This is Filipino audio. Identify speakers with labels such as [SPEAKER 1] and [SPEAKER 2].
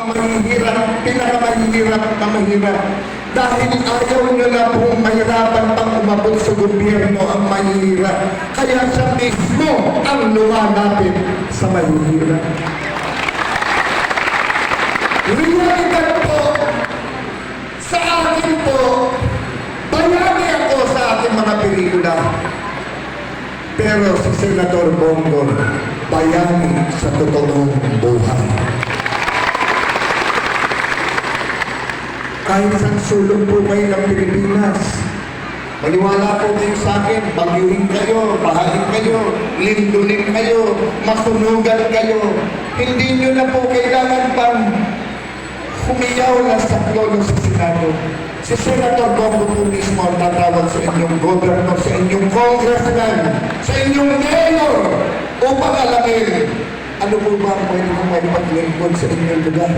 [SPEAKER 1] mahihirap, pinakamahirap na mahirap. Dahil ayaw nyo na pong mahirapan pang umabot sa gobyerno ang mahihirap. Kaya siya mismo ang lumalapit sa mahihirap. Realidad po, sa akin po, bayani ako sa aking mga pelikula. Pero si Senador Bongo, bayani sa totoong buhay. Kahit saan sulong po kayo ng Pilipinas, maniwala po kayo sa akin, bagyuhin kayo, bahain kayo, lindunin kayo, masunugan kayo. Hindi nyo na po kailangan pang humiyaw na sa klono sa Senado. Si Senator Bongo po mismo ang tatawag sa inyong governor, sa inyong congressman, sa inyong mayor, upang alamin ano po ba ang pwede kong maipag-lingkod sa inyong lugar.